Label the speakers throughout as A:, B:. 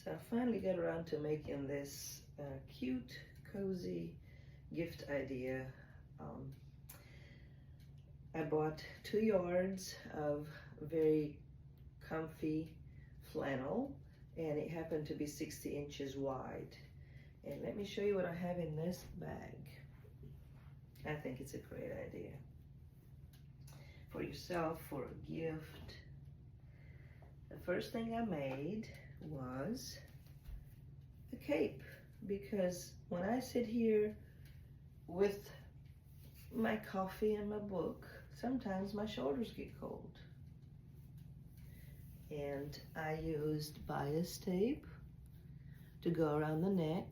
A: So I finally got around to making this cute, cozy gift idea. Um, I bought 2 yards of very comfy flannel, and it happened to be 60 inches wide. And let me show you what I have in this bag. I think it's a great idea. For yourself, for a gift. The first thing I made was a cape, because when I sit here with my coffee and my book, sometimes my shoulders get cold. And I used bias tape to go around the neck,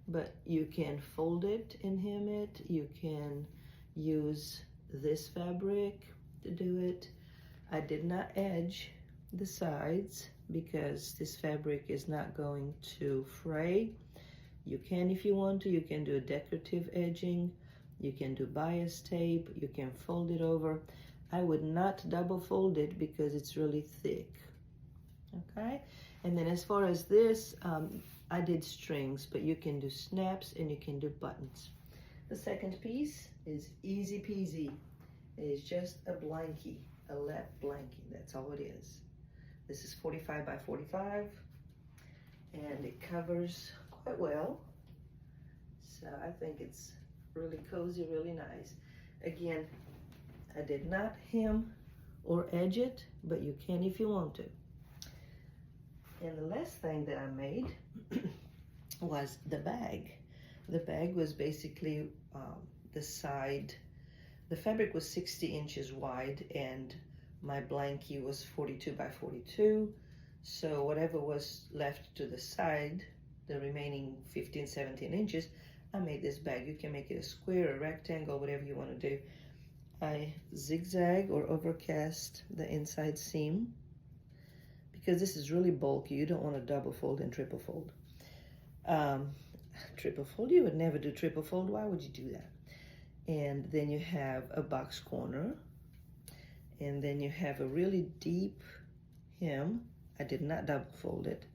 A: but you can fold it and hem it. You can use this fabric to do it. I did not edge the sides because this fabric is not going to fray. You can, if you want to, you can do a decorative edging. You can do bias tape. You can fold it over. I would not double fold it because it's really thick. Okay, and then as far as this, I did strings, but you can do snaps and you can do buttons. The second piece is easy peasy. It is just a blankie, a lap blankie. That's all it is. This is 45 by 45, and it covers quite well. So I think it's really cozy, really nice. Again, I did not hem or edge it, but you can if you want to. And the last thing that I made was the bag. The bag was basically the side. The fabric was 60 inches wide, and my blankie was 42 by 42. So whatever was left to the side, the remaining 15, 17 inches, I made this bag. You can make it a square, a rectangle, whatever you want to do. I zigzag or overcast the inside seam because this is really bulky. You don't want to double fold and triple fold. Triple fold, you would never do triple fold. Why would you do that? And then you have a box corner, and then you have a really deep hem. I did not double fold it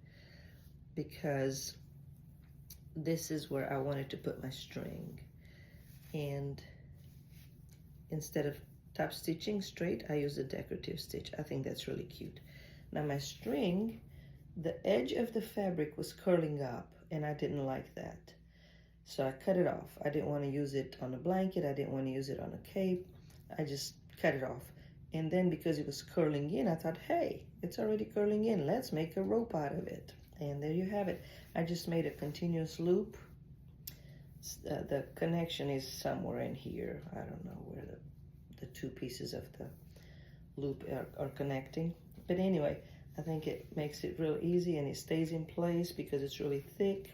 A: because this is where I wanted to put my string. And instead of top stitching straight, I use a decorative stitch. I think that's really cute. Now my string, the edge of the fabric was curling up, and I didn't like that. So I cut it off. I didn't want to use it on a blanket. I didn't want to use it on a cape. I just cut it off. And then because it was curling in, I thought, hey, it's already curling in. Let's make a rope out of it. And there you have it. I just made a continuous loop. The connection is somewhere in here. I don't know where the two pieces of the loop are connecting. But anyway, I think it makes it real easy, and it stays in place because it's really thick.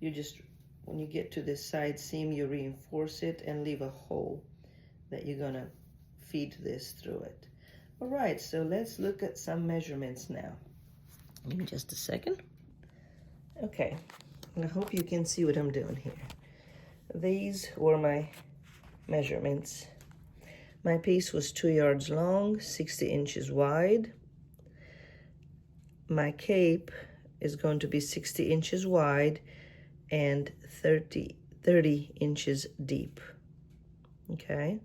A: You just, when you get to this side seam, you reinforce it and leave a hole that you're gonna feed this through it. All right, so let's look at some measurements now. Give me just a second. Okay, and I hope you can see what I'm doing here. These were my measurements. My piece was 2 yards long, 60 inches wide. My cape is going to be 60 inches wide and 30 inches deep. Okay,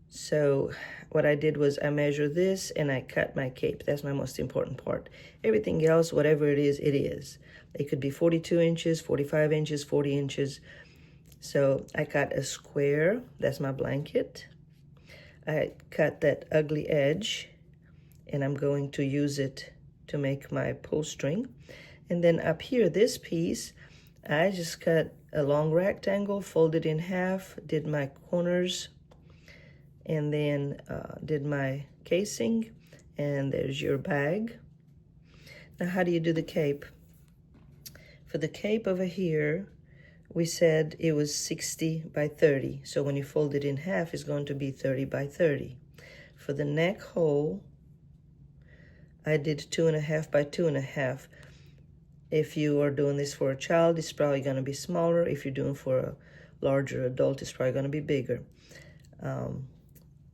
A: so what I did was I measured this and I cut my cape. That's my most important part. Everything else, whatever it is, it is. It could be 42 inches, 45 inches, 40 inches. So I cut a square. That's my blanket. I cut that ugly edge, and I'm going to use it to make my pull string. And then up here, this piece, I just cut a long rectangle, folded in half, did my corners, and then did my casing, and there's your bag. Now, how do you do the cape? For the cape over here, we said it was 60 by 30. So when you fold it in half, it's going to be 30 by 30. For the neck hole, I did 2.5 by 2.5. If you are doing this for a child, it's probably going to be smaller. If you're doing for a larger adult, it's probably going to be bigger.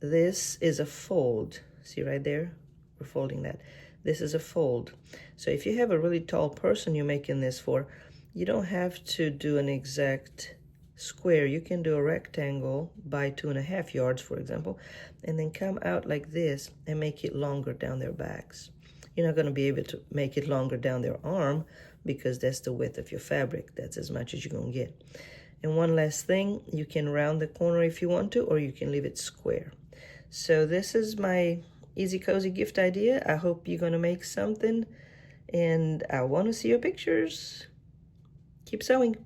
A: This is a fold. See right there? We're folding that. This is a fold. So if you have a really tall person you're making this for, you don't have to do an exact square. You can do a rectangle by 2.5 yards, for example, and then come out like this and make it longer down their backs. You're not going to be able to make it longer down their arm because that's the width of your fabric. That's as much as you're going to get. And one last thing, you can round the corner if you want to, or you can leave it square. So this is my easy cozy gift idea. I hope you're going to make something, and I want to see your pictures. Keep sewing.